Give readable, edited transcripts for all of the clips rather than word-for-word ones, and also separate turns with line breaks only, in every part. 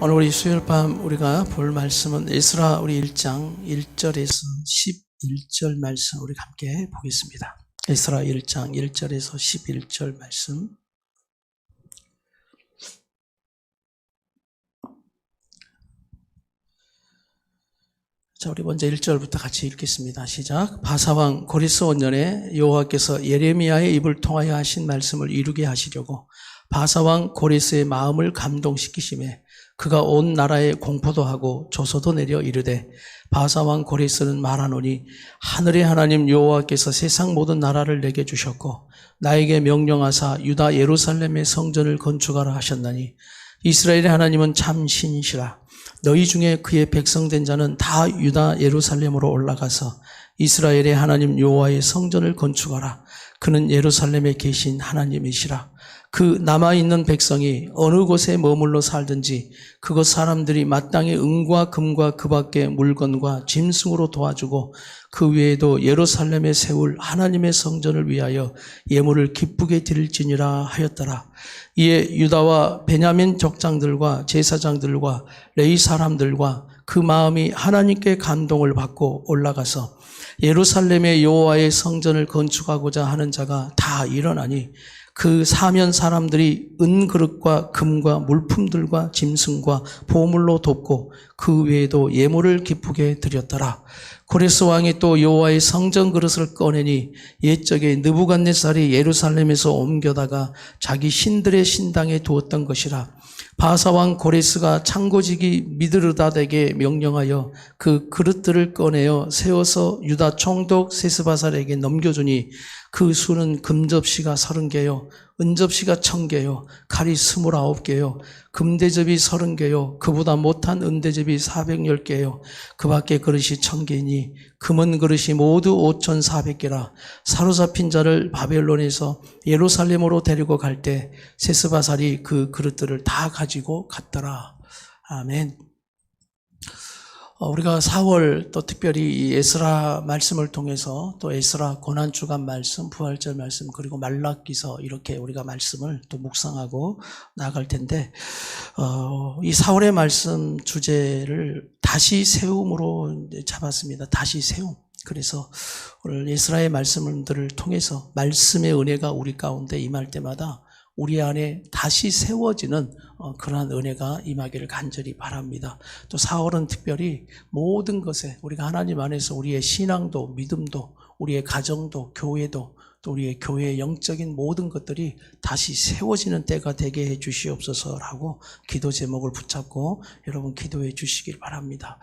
오늘 우리 수요일 밤 우리가 볼 말씀은 에스라 우리 1장 1절에서 11절 말씀 우리 함께 보겠습니다. 에스라 1장 1절에서 11절 말씀. 자, 우리 먼저 1절부터 같이 읽겠습니다. 시작. 바사왕 고레스 원년에 여호와께서 예레미야의 입을 통하여 하신 말씀을 이루게 하시려고 바사왕 고레스의 마음을 감동시키심에 그가 온 나라에 공포도 하고 조서도 내려 이르되 바사왕 고레스는 말하노니 하늘의 하나님 여호와께서 세상 모든 나라를 내게 주셨고 나에게 명령하사 유다 예루살렘의 성전을 건축하라 하셨나니 이스라엘의 하나님은 참 신이시라. 너희 중에 그의 백성된 자는 다 유다 예루살렘으로 올라가서 이스라엘의 하나님 여호와의 성전을 건축하라. 그는 예루살렘에 계신 하나님이시라. 그 남아있는 백성이 어느 곳에 머물러 살든지 그곳 사람들이 마땅히 은과 금과 그 밖의 물건과 짐승으로 도와주고 그 외에도 예루살렘에 세울 하나님의 성전을 위하여 예물을 기쁘게 드릴지니라 하였더라. 이에 유다와 베냐민 족장들과 제사장들과 레위 사람들과 그 마음이 하나님께 감동을 받고 올라가서 예루살렘의 여호와의 성전을 건축하고자 하는 자가 다 일어나니 그 사면 사람들이 은그릇과 금과 물품들과 짐승과 보물로 돕고 그 외에도 예물을 기쁘게 드렸더라. 고레스 왕이 또 여호와의 성전 그릇을 꺼내니 옛적에 느부갓네살이 예루살렘에서 옮겨다가 자기 신들의 신당에 두었던 것이라. 바사왕 고레스가 창고지기 미드르닷에게 명령하여 그 그릇들을 꺼내어 세워서 유다 총독 세스바살에게 넘겨주니 그 수는 금접시가 30개요 은접시가 1000개요 칼이 29개요 금대접이 30개요 그보다 못한 은대접이 410개요 그 밖에 그릇이 1000개이니 금은 그릇이 모두 5400개라. 사로잡힌 자를 바벨론에서 예루살렘으로 데리고 갈 때 세스바살이 그 그릇들을 다 가지고 갔더라. 아멘. 우리가 4월 또 특별히 이 에스라 말씀을 통해서 또 에스라 고난주간 말씀, 부활절 말씀 그리고 말라기서 이렇게 우리가 말씀을 또 묵상하고 나아갈 텐데 이 4월의 말씀 주제를 다시 세움으로 잡았습니다. 다시 세움. 그래서 오늘 에스라의 말씀들을 통해서 말씀의 은혜가 우리 가운데 임할 때마다 우리 안에 다시 세워지는 그러한 은혜가 임하기를 간절히 바랍니다. 또 4월은 특별히 모든 것에 우리가 하나님 안에서 우리의 신앙도 믿음도 우리의 가정도 교회도 또 우리의 교회의 영적인 모든 것들이 다시 세워지는 때가 되게 해 주시옵소서라고 기도 제목을 붙잡고 여러분 기도해 주시길 바랍니다.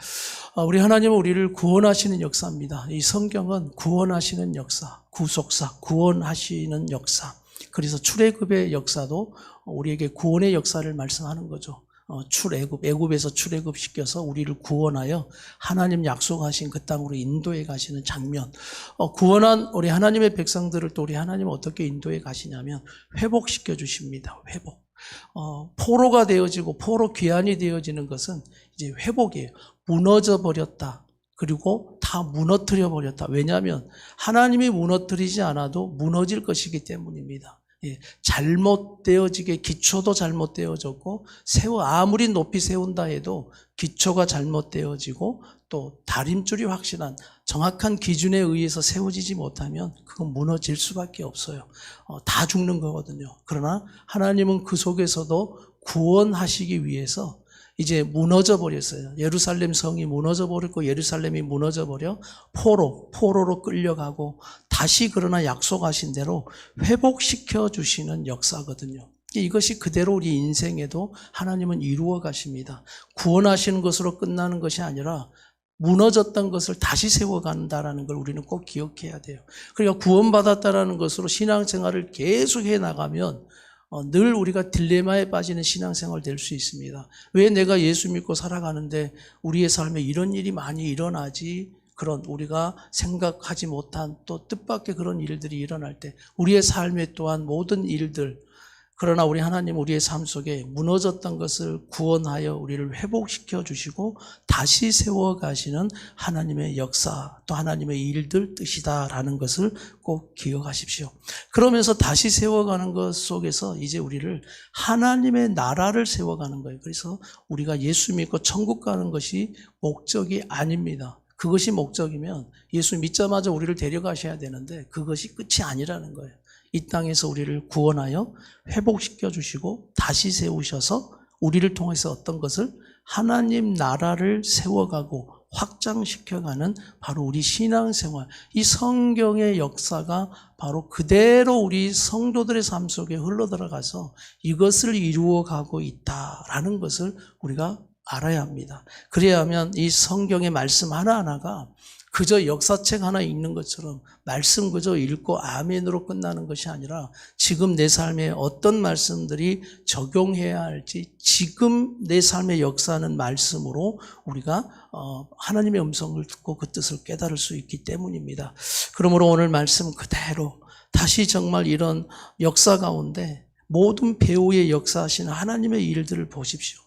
우리 하나님은 우리를 구원하시는 역사입니다. 이 성경은 구원하시는 역사, 구속사, 구원하시는 역사. 그래서 출애굽의 역사도 우리에게 구원의 역사를 말씀하는 거죠. 애굽에서 출애굽시켜서 우리를 구원하여 하나님 약속하신 그 땅으로 인도해 가시는 장면. 구원한 우리 하나님의 백성들을 또 우리 하나님은 어떻게 인도해 가시냐면 회복시켜 주십니다. 회복. 포로가 되어지고 포로 귀환이 되어지는 것은 이제 회복이에요. 무너져 버렸다. 그리고 다 무너뜨려 버렸다. 왜냐하면 하나님이 무너뜨리지 않아도 무너질 것이기 때문입니다. 잘못되어지게 기초도 잘못되어졌고 아무리 높이 세운다 해도 기초가 잘못되어지고 또 다림줄이 확실한 정확한 기준에 의해서 세워지지 못하면 그건 무너질 수밖에 없어요. 다 죽는 거거든요. 그러나 하나님은 그 속에서도 구원하시기 위해서 이제 무너져 버렸어요. 예루살렘 성이 무너져 버렸고 예루살렘이 무너져 버려 포로로 끌려가고 다시 그러나 약속하신 대로 회복시켜 주시는 역사거든요. 이것이 그대로 우리 인생에도 하나님은 이루어 가십니다. 구원하시는 것으로 끝나는 것이 아니라 무너졌던 것을 다시 세워간다는 걸 우리는 꼭 기억해야 돼요. 그러니까 구원받았다는 것으로 신앙생활을 계속 해나가면 늘 우리가 딜레마에 빠지는 신앙생활 될 수 있습니다. 왜 내가 예수 믿고 살아가는데 우리의 삶에 이런 일이 많이 일어나지? 그런 우리가 생각하지 못한 또 뜻밖의 그런 일들이 일어날 때 우리의 삶에 또한 모든 일들 그러나 우리 하나님 우리의 삶 속에 무너졌던 것을 구원하여 우리를 회복시켜 주시고 다시 세워 가시는 하나님의 역사 또 하나님의 일들 뜻이다라는 것을 꼭 기억하십시오. 그러면서 다시 세워가는 것 속에서 이제 우리를 하나님의 나라를 세워가는 거예요. 그래서 우리가 예수 믿고 천국 가는 것이 목적이 아닙니다. 그것이 목적이면 예수 믿자마자 우리를 데려가셔야 되는데 그것이 끝이 아니라는 거예요. 이 땅에서 우리를 구원하여 회복시켜 주시고 다시 세우셔서 우리를 통해서 어떤 것을 하나님 나라를 세워가고 확장시켜가는 바로 우리 신앙생활, 이 성경의 역사가 바로 그대로 우리 성도들의 삶 속에 흘러들어가서 이것을 이루어가고 있다라는 것을 우리가 알아야 합니다. 그래야 하면 이 성경의 말씀 하나하나가 그저 역사책 하나 읽는 것처럼 말씀 그저 읽고 아멘으로 끝나는 것이 아니라 지금 내 삶에 어떤 말씀들이 적용해야 할지 지금 내 삶의 역사하는 말씀으로 우리가 하나님의 음성을 듣고 그 뜻을 깨달을 수 있기 때문입니다. 그러므로 오늘 말씀 그대로 다시 정말 이런 역사 가운데 모든 배후의 역사하시는 하나님의 일들을 보십시오.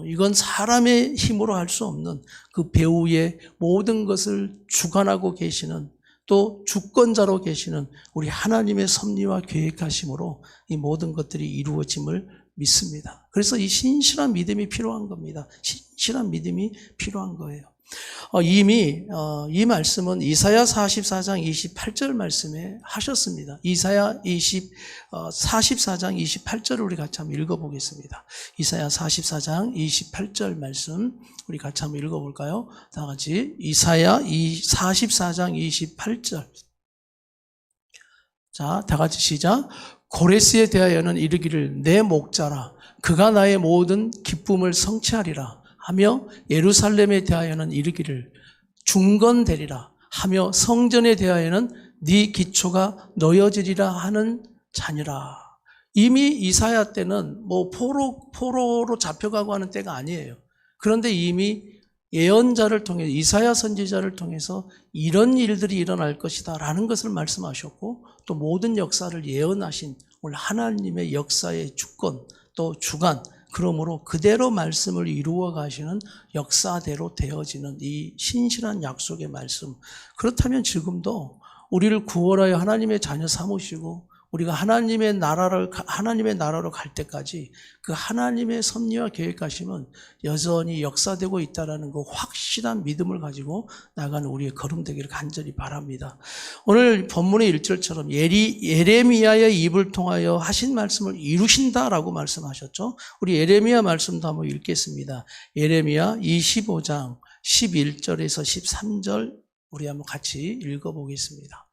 이건 사람의 힘으로 할 수 없는 그 배후의 모든 것을 주관하고 계시는 또 주권자로 계시는 우리 하나님의 섭리와 계획하심으로 이 모든 것들이 이루어짐을 믿습니다. 그래서 이 신실한 믿음이 필요한 겁니다. 신실한 믿음이 필요한 거예요. 이미 이 말씀은 이사야 44장 28절 말씀에 하셨습니다. 이사야 44장 28절을 우리 같이 한번 읽어보겠습니다. 이사야 44장 28절 말씀 우리 같이 한번 읽어볼까요? 다 같이 이사야 44장 28절. 자, 다 같이 시작. 고레스에 대하여는 이르기를 내 목자라 그가 나의 모든 기쁨을 성취하리라 하며 예루살렘에 대하여는 이르기를 중건되리라 하며 성전에 대하여는 네 기초가 놓여지리라 하는 자니라. 이미 이사야 때는 포로로 잡혀가고 하는 때가 아니에요. 그런데 이미 예언자를 통해 이사야 선지자를 통해서 이런 일들이 일어날 것이다 라는 것을 말씀하셨고 또 모든 역사를 예언하신 오늘 하나님의 역사의 주권 또 주관 그러므로 그대로 말씀을 이루어 가시는 역사대로 되어지는 이 신실한 약속의 말씀. 그렇다면 지금도 우리를 구원하여 하나님의 자녀 삼으시고 우리가 하나님의 나라로 갈 때까지 그 하나님의 섭리와 계획하심은 여전히 역사되고 있다는 그 확실한 믿음을 가지고 나가는 우리의 걸음 되기를 간절히 바랍니다. 오늘 본문의 1절처럼 예레미야의 입을 통하여 하신 말씀을 이루신다라고 말씀하셨죠. 우리 예레미야 말씀도 한번 읽겠습니다. 예레미야 25장 11절에서 13절 우리 한번 같이 읽어보겠습니다.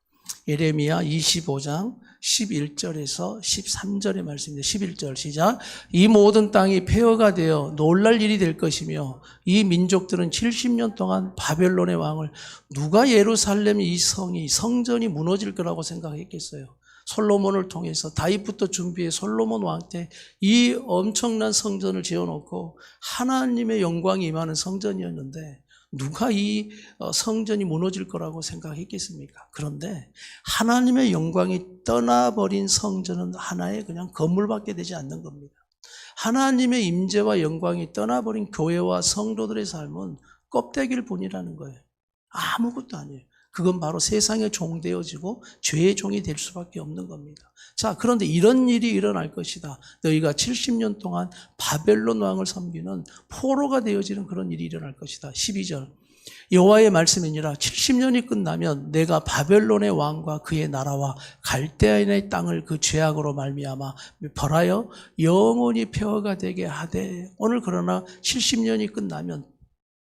예레미야 25장 11절에서 13절의 말씀입니다. 11절 시작. 이 모든 땅이 폐허가 되어 놀랄 일이 될 것이며 이 민족들은 70년 동안 바벨론의 왕을 누가 예루살렘 이 성전이 무너질 거라고 생각했겠어요. 솔로몬을 통해서 다윗부터 준비해 솔로몬 왕 때 이 엄청난 성전을 지어놓고 하나님의 영광이 임하는 성전이었는데 누가 이 성전이 무너질 거라고 생각했겠습니까? 그런데 하나님의 영광이 떠나버린 성전은 하나의 그냥 건물밖에 되지 않는 겁니다. 하나님의 임재와 영광이 떠나버린 교회와 성도들의 삶은 껍데기일 뿐이라는 거예요. 아무것도 아니에요. 그건 바로 세상의 종 되어지고 죄의 종이 될 수밖에 없는 겁니다. 자, 그런데 이런 일이 일어날 것이다. 너희가 70년 동안 바벨론 왕을 섬기는 포로가 되어지는 그런 일이 일어날 것이다. 12절. 여호와의 말씀이니라 70년이 끝나면 내가 바벨론의 왕과 그의 나라와 갈대아인의 땅을 그 죄악으로 말미암아 벌하여 영원히 폐허가 되게 하되 오늘 그러나 70년이 끝나면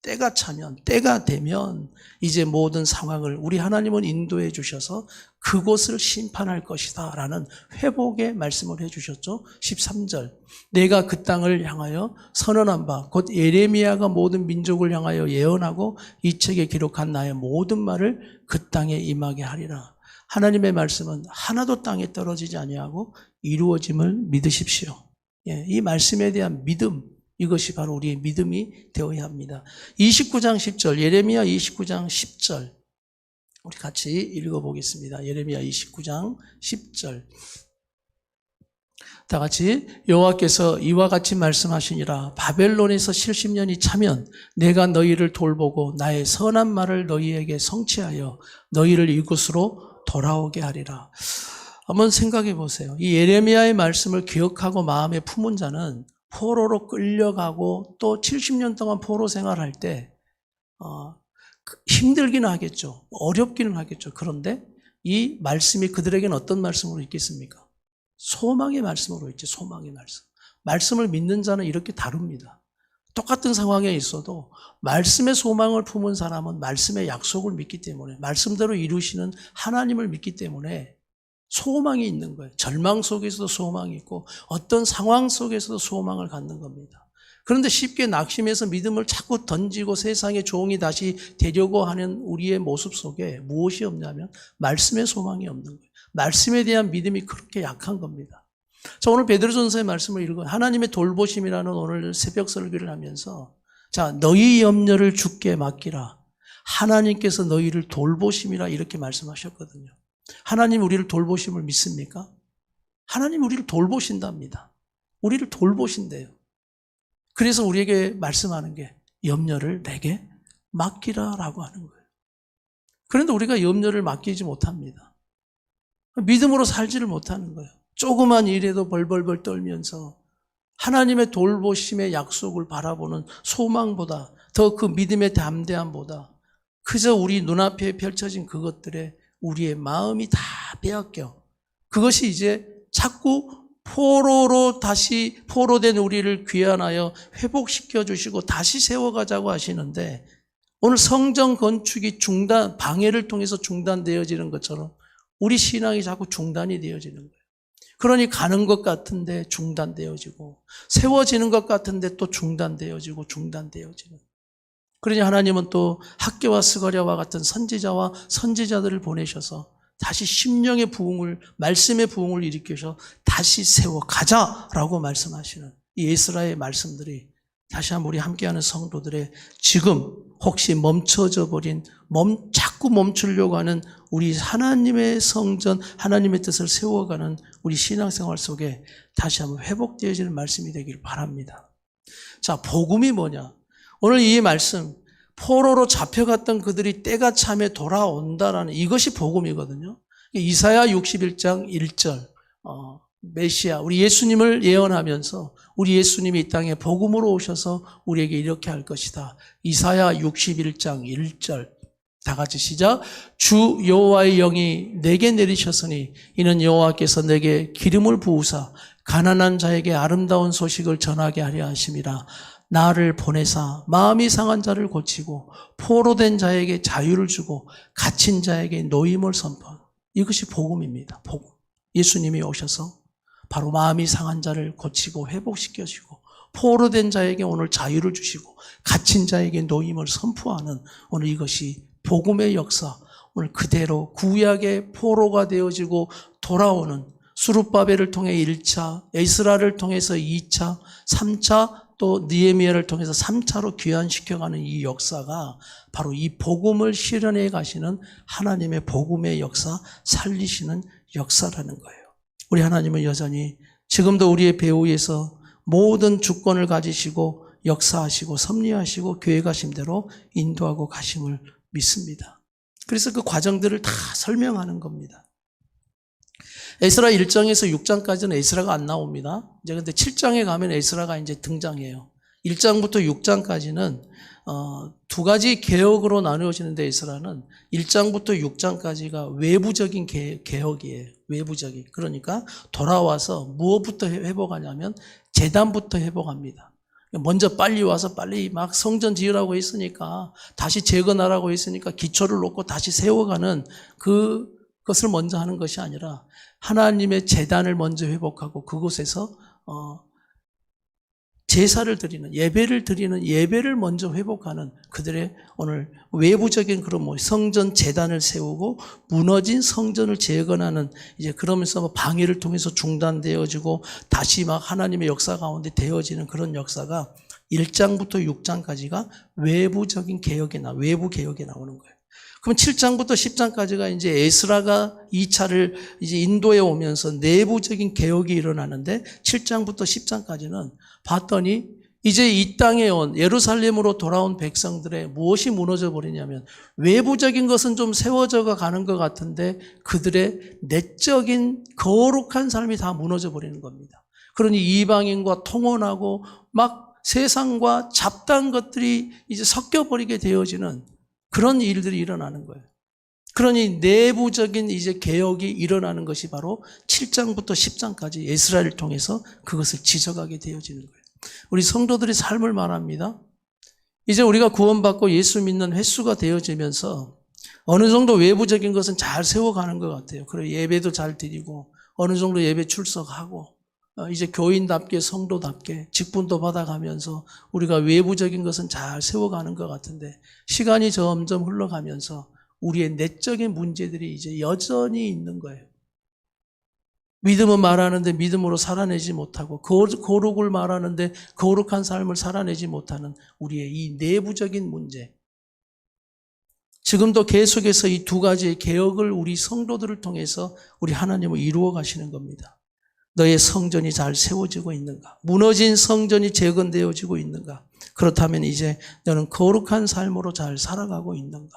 때가 차면 때가 되면 이제 모든 상황을 우리 하나님은 인도해 주셔서 그곳을 심판할 것이다 라는 회복의 말씀을 해주셨죠. 13절 내가 그 땅을 향하여 선언한 바 곧 예레미야가 모든 민족을 향하여 예언하고 이 책에 기록한 나의 모든 말을 그 땅에 임하게 하리라. 하나님의 말씀은 하나도 땅에 떨어지지 아니하고 이루어짐을 믿으십시오. 이 말씀에 대한 믿음 이것이 바로 우리의 믿음이 되어야 합니다. 29장 10절 예레미야 29장 10절 우리 같이 읽어보겠습니다. 예레미야 29장 10절 다 같이 여호와께서 이와 같이 말씀하시니라. 바벨론에서 70년이 차면 내가 너희를 돌보고 나의 선한 말을 너희에게 성취하여 너희를 이곳으로 돌아오게 하리라. 한번 생각해 보세요. 이 예레미야의 말씀을 기억하고 마음에 품은 자는 포로로 끌려가고 또 70년 동안 포로 생활할 때 힘들기는 하겠죠. 어렵기는 하겠죠. 그런데 이 말씀이 그들에게는 어떤 말씀으로 있겠습니까? 소망의 말씀으로 있지. 소망의 말씀. 말씀을 믿는 자는 이렇게 다릅니다. 똑같은 상황에 있어도 말씀의 소망을 품은 사람은 말씀의 약속을 믿기 때문에, 말씀대로 이루시는 하나님을 믿기 때문에 소망이 있는 거예요. 절망 속에서도 소망이 있고 어떤 상황 속에서도 소망을 갖는 겁니다. 그런데 쉽게 낙심해서 믿음을 자꾸 던지고 세상의 종이 다시 되려고 하는 우리의 모습 속에 무엇이 없냐면 말씀의 소망이 없는 거예요. 말씀에 대한 믿음이 그렇게 약한 겁니다. 자, 오늘 베드로전서의 말씀을 읽어 하나님의 돌보심이라는 오늘 새벽 설교를 하면서 자, 너희 염려를 주께 맡기라. 하나님께서 너희를 돌보심이라 이렇게 말씀하셨거든요. 하나님 우리를 돌보심을 믿습니까? 하나님 우리를 돌보신답니다. 우리를 돌보신대요. 그래서 우리에게 말씀하는 게 염려를 내게 맡기라라고 하는 거예요. 그런데 우리가 염려를 맡기지 못합니다. 믿음으로 살지를 못하는 거예요. 조그만 일에도 벌벌벌 떨면서 하나님의 돌보심의 약속을 바라보는 소망보다 더 그 믿음의 담대함보다 그저 우리 눈앞에 펼쳐진 그것들에 우리의 마음이 다 빼앗겨. 그것이 이제 자꾸 포로로 다시 포로된 우리를 귀환하여 회복시켜 주시고 다시 세워가자고 하시는데 오늘 성전 건축이 방해를 통해서 중단되어지는 것처럼 우리 신앙이 자꾸 중단이 되어지는 거예요. 그러니 가는 것 같은데 중단되어지고 세워지는 것 같은데 또 중단되어지고 중단되어지는. 그러니 하나님은 또 학개와 스가랴와 같은 선지자와 선지자들을 보내셔서 다시 심령의 부흥을, 말씀의 부흥을 일으켜서 다시 세워가자라고 말씀하시는 이 에스라의 말씀들이 다시 한번 우리 함께하는 성도들의 지금 혹시 멈춰져 버린 자꾸 멈추려고 하는 우리 하나님의 성전, 하나님의 뜻을 세워가는 우리 신앙생활 속에 다시 한번 회복되어지는 말씀이 되길 바랍니다. 자, 복음이 뭐냐? 오늘 이 말씀, 포로로 잡혀갔던 그들이 때가 참에 돌아온다라는 이것이 복음이거든요. 이사야 61장 1절, 메시아, 우리 예수님을 예언하면서 우리 예수님이 이 땅에 복음으로 오셔서 우리에게 이렇게 할 것이다. 이사야 61장 1절. 다 같이 시작. 주 여호와의 영이 내게 내리셨으니 이는 여호와께서 내게 기름을 부으사 가난한 자에게 아름다운 소식을 전하게 하려 하심이라. 나를 보내사 마음이 상한 자를 고치고 포로된 자에게 자유를 주고 갇힌 자에게 노임을 선포. 이것이 복음입니다. 복음. 예수님이 오셔서 바로 마음이 상한 자를 고치고 회복시켜주고 포로된 자에게 오늘 자유를 주시고 갇힌 자에게 노임을 선포하는 오늘 이것이 복음의 역사. 오늘 그대로 구약의 포로가 되어지고 돌아오는 수룹바벨을 통해 1차, 에스라를 통해서 2차, 3차, 또 느헤미야를 통해서 3차로 귀환시켜가는 이 역사가 바로 이 복음을 실현해 가시는 하나님의 복음의 역사, 살리시는 역사라는 거예요. 우리 하나님은 여전히 지금도 우리의 배후에서 모든 주권을 가지시고 역사하시고 섭리하시고 계획하신 대로 인도하고 가심을 믿습니다. 그래서 그 과정들을 다 설명하는 겁니다. 에스라 1장에서 6장까지는 에스라가 안 나옵니다. 이제 근데 7장에 가면 에스라가 이제 등장해요. 1장부터 6장까지는 두 가지 개혁으로 나누어지는데 에스라는 1장부터 6장까지가 외부적인 개혁이에요. 외부적인. 그러니까 돌아와서 무엇부터 회복하냐면 재단부터 회복합니다. 먼저 빨리 와서 빨리 막 성전 지으라고 했으니까 다시 재건하라고 했으니까 기초를 놓고 다시 세워가는 그것을 먼저 하는 것이 아니라 하나님의 제단을 먼저 회복하고 그곳에서 제사를 드리는 예배를 먼저 회복하는 그들의 오늘 외부적인 그런 성전 제단을 세우고 무너진 성전을 재건하는 이제 그러면서 방해를 통해서 중단되어지고 다시 막 하나님의 역사 가운데 되어지는 그런 역사가 1장부터 6장까지가 외부 개혁에 나오는 거예요. 그럼 7장부터 10장까지가 이제 에스라가 2차를 이제 인도에 오면서 내부적인 개혁이 일어나는데 7장부터 10장까지는 봤더니 이제 이 땅에 온 예루살렘으로 돌아온 백성들의 무엇이 무너져 버리냐면 외부적인 것은 좀 세워져 가는 것 같은데 그들의 내적인 거룩한 삶이 다 무너져 버리는 겁니다. 그러니 이방인과 통혼하고 막 세상과 잡다한 것들이 이제 섞여버리게 되어지는 그런 일들이 일어나는 거예요. 그러니 내부적인 이제 개혁이 일어나는 것이 바로 7장부터 10장까지 에스라를 통해서 그것을 지적하게 되어지는 거예요. 우리 성도들의 삶을 말합니다. 이제 우리가 구원받고 예수 믿는 횟수가 되어지면서 어느 정도 외부적인 것은 잘 세워가는 것 같아요. 그리고 예배도 잘 드리고 어느 정도 예배 출석하고 이제 교인답게 성도답게 직분도 받아가면서 우리가 외부적인 것은 잘 세워가는 것 같은데 시간이 점점 흘러가면서 우리의 내적인 문제들이 이제 여전히 있는 거예요. 믿음은 말하는데 믿음으로 살아내지 못하고 거룩을 말하는데 거룩한 삶을 살아내지 못하는 우리의 이 내부적인 문제. 지금도 계속해서 이 두 가지의 개혁을 우리 성도들을 통해서 우리 하나님을 이루어 가시는 겁니다. 너의 성전이 잘 세워지고 있는가? 무너진 성전이 재건되어지고 있는가? 그렇다면 이제 너는 거룩한 삶으로 잘 살아가고 있는가?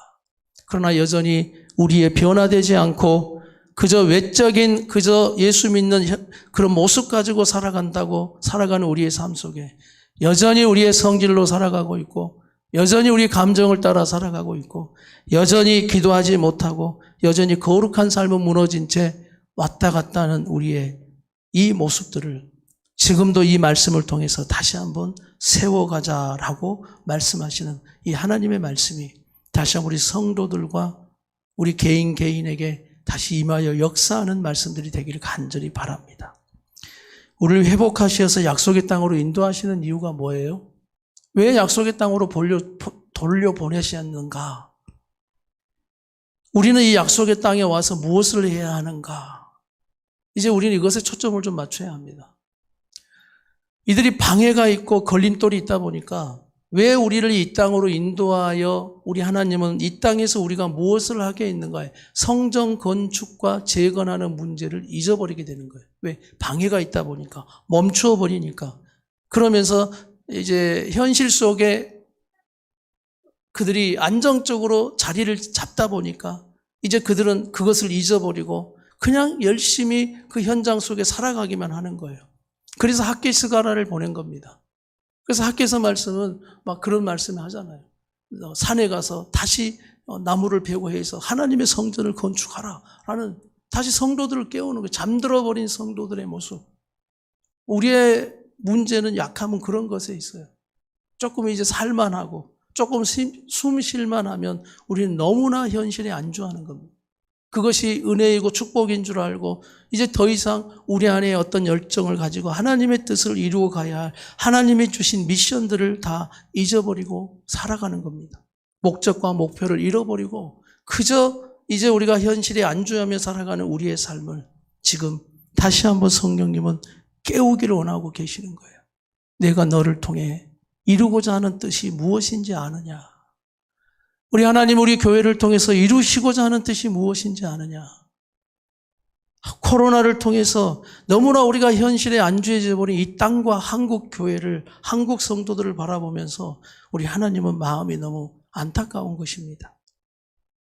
그러나 여전히 우리의 변화되지 않고 그저 외적인 그저 예수 믿는 그런 모습 가지고 살아가는 우리의 삶 속에 여전히 우리의 성질로 살아가고 있고 여전히 우리 감정을 따라 살아가고 있고 여전히 기도하지 못하고 여전히 거룩한 삶은 무너진 채 왔다 갔다 하는 우리의 이 모습들을 지금도 이 말씀을 통해서 다시 한번 세워가자라고 말씀하시는 이 하나님의 말씀이 다시 한번 우리 성도들과 우리 개인에게 다시 임하여 역사하는 말씀들이 되기를 간절히 바랍니다. 우리를 회복하셔서 약속의 땅으로 인도하시는 이유가 뭐예요? 왜 약속의 땅으로 돌려보내셨는가? 우리는 이 약속의 땅에 와서 무엇을 해야 하는가? 이제 우리는 이것에 초점을 좀 맞춰야 합니다. 이들이 방해가 있고 걸림돌이 있다 보니까 왜 우리를 이 땅으로 인도하여 우리 하나님은 이 땅에서 우리가 무엇을 하게 있는가에 성전 건축과 재건하는 문제를 잊어버리게 되는 거예요. 왜? 방해가 있다 보니까 멈추어 버리니까 그러면서 이제 현실 속에 그들이 안정적으로 자리를 잡다 보니까 이제 그들은 그것을 잊어버리고 그냥 열심히 그 현장 속에 살아가기만 하는 거예요. 그래서 학개스가라를 보낸 겁니다. 그래서 학개서 말씀은 막 그런 말씀을 하잖아요. 산에 가서 다시 나무를 베고 해서 하나님의 성전을 건축하라 라는 다시 성도들을 깨우는 거예요. 잠들어 버린 성도들의 모습. 우리의 문제는 약하면 그런 것에 있어요. 조금 이제 살만하고 조금 숨 쉴만 하면 우리는 너무나 현실에 안주하는 겁니다. 그것이 은혜이고 축복인 줄 알고 이제 더 이상 우리 안에 어떤 열정을 가지고 하나님의 뜻을 이루어 가야 할 하나님이 주신 미션들을 다 잊어버리고 살아가는 겁니다. 목적과 목표를 잃어버리고 그저 이제 우리가 현실에 안주하며 살아가는 우리의 삶을 지금 다시 한번 성령님은 깨우기를 원하고 계시는 거예요. 내가 너를 통해 이루고자 하는 뜻이 무엇인지 아느냐? 우리 하나님 우리 교회를 통해서 이루시고자 하는 뜻이 무엇인지 아느냐? 코로나를 통해서 너무나 우리가 현실에 안주해져 버린 이 땅과 한국 교회를 한국 성도들을 바라보면서 우리 하나님은 마음이 너무 안타까운 것입니다.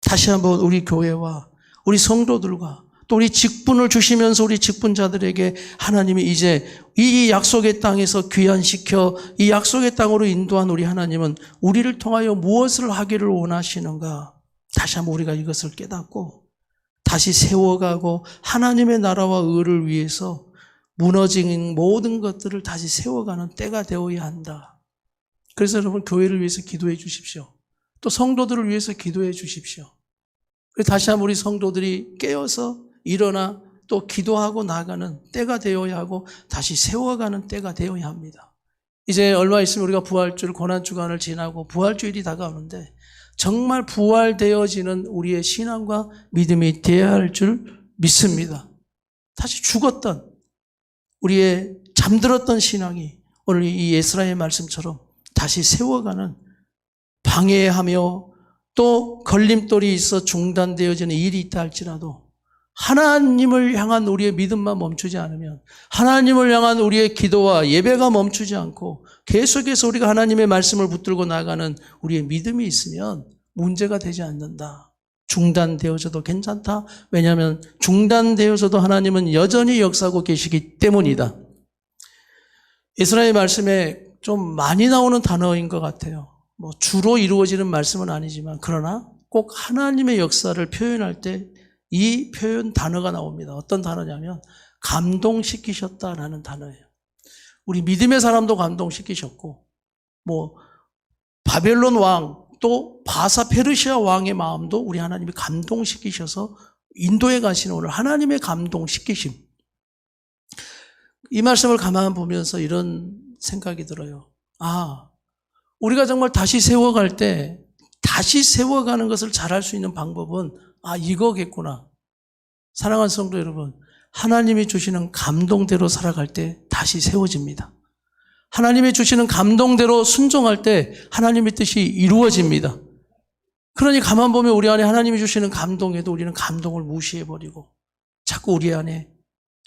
다시 한번 우리 교회와 우리 성도들과 또 우리 직분을 주시면서 우리 직분자들에게 하나님이 이제 이 약속의 땅에서 귀환시켜 이 약속의 땅으로 인도한 우리 하나님은 우리를 통하여 무엇을 하기를 원하시는가? 다시 한번 우리가 이것을 깨닫고 다시 세워가고 하나님의 나라와 의를 위해서 무너진 모든 것들을 다시 세워가는 때가 되어야 한다. 그래서 여러분 교회를 위해서 기도해 주십시오. 또 성도들을 위해서 기도해 주십시오. 다시 한번 우리 성도들이 깨어서 일어나 또 기도하고 나가는 때가 되어야 하고 다시 세워가는 때가 되어야 합니다. 이제 얼마 있으면 우리가 부활주일 고난주간을 지나고 부활주일이 다가오는데 정말 부활되어지는 우리의 신앙과 믿음이 되어야 할 줄 믿습니다. 다시 죽었던 우리의 잠들었던 신앙이 오늘 이 에스라의 말씀처럼 다시 세워가는 방해하며 또 걸림돌이 있어 중단되어지는 일이 있다 할지라도 하나님을 향한 우리의 믿음만 멈추지 않으면, 하나님을 향한 우리의 기도와 예배가 멈추지 않고 계속해서 우리가 하나님의 말씀을 붙들고 나가는 우리의 믿음이 있으면 문제가 되지 않는다. 중단되어져도 괜찮다. 왜냐하면 중단되어져도 하나님은 여전히 역사하고 계시기 때문이다. 이스라엘 말씀에 좀 많이 나오는 단어인 것 같아요. 주로 이루어지는 말씀은 아니지만, 그러나 꼭 하나님의 역사를 표현할 때 이 표현 단어가 나옵니다. 어떤 단어냐면 감동시키셨다라는 단어예요. 우리 믿음의 사람도 감동시키셨고, 바벨론 왕, 또 바사 페르시아 왕의 마음도 우리 하나님이 감동시키셔서 인도에 가시는 오늘 하나님의 감동시키심. 이 말씀을 가만 보면서 이런 생각이 들어요. 우리가 정말 다시 세워갈 때, 다시 세워가는 것을 잘할 수 있는 방법은 이거겠구나. 사랑하는 성도 여러분, 하나님이 주시는 감동대로 살아갈 때 다시 세워집니다. 하나님이 주시는 감동대로 순종할 때 하나님의 뜻이 이루어집니다. 그러니 가만 보면 우리 안에 하나님이 주시는 감동에도 우리는 감동을 무시해버리고 자꾸 우리 안에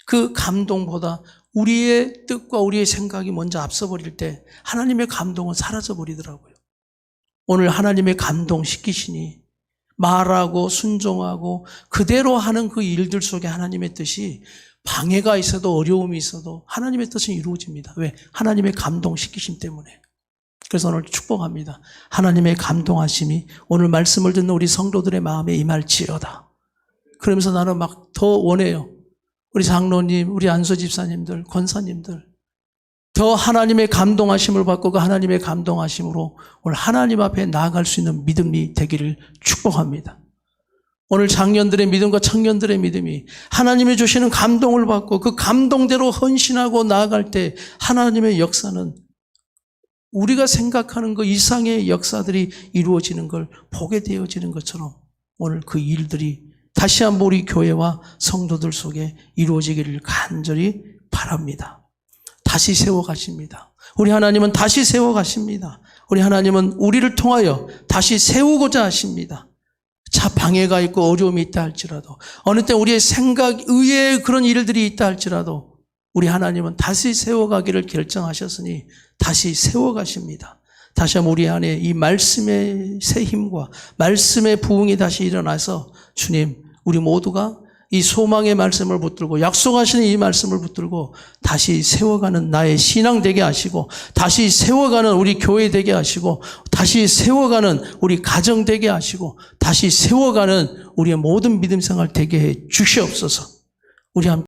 그 감동보다 우리의 뜻과 우리의 생각이 먼저 앞서버릴 때 하나님의 감동은 사라져버리더라고요. 오늘 하나님의 감동시키시니 말하고 순종하고 그대로 하는 그 일들 속에 하나님의 뜻이 방해가 있어도 어려움이 있어도 하나님의 뜻은 이루어집니다. 왜? 하나님의 감동시키심 때문에. 그래서 오늘 축복합니다. 하나님의 감동하심이 오늘 말씀을 듣는 우리 성도들의 마음에 임할지어다. 그러면서 나는 막 더 원해요. 우리 장로님, 우리 안수 집사님들, 권사님들 더 하나님의 감동하심을 받고 그 하나님의 감동하심으로 오늘 하나님 앞에 나아갈 수 있는 믿음이 되기를 축복합니다. 오늘 장년들의 믿음과 청년들의 믿음이 하나님이 주시는 감동을 받고 그 감동대로 헌신하고 나아갈 때 하나님의 역사는 우리가 생각하는 그 이상의 역사들이 이루어지는 걸 보게 되어지는 것처럼 오늘 그 일들이 다시 한번 우리 교회와 성도들 속에 이루어지기를 간절히 바랍니다. 다시 세워가십니다. 우리 하나님은 다시 세워가십니다. 우리 하나님은 우리를 통하여 다시 세우고자 하십니다. 방해가 있고 어려움이 있다 할지라도, 어느 때 우리의 생각, 의외의 그런 일들이 있다 할지라도 우리 하나님은 다시 세워가기를 결정하셨으니 다시 세워가십니다. 다시 한번 우리 안에 이 말씀의 새 힘과 말씀의 부흥이 다시 일어나서 주님, 우리 모두가 이 소망의 말씀을 붙들고 약속하시는 이 말씀을 붙들고 다시 세워가는 나의 신앙 되게 하시고, 다시 세워가는 우리 교회 되게 하시고, 다시 세워가는 우리 가정 되게 하시고, 다시 세워가는 우리의 모든 믿음 생활 되게 해 주시옵소서. 우리 함께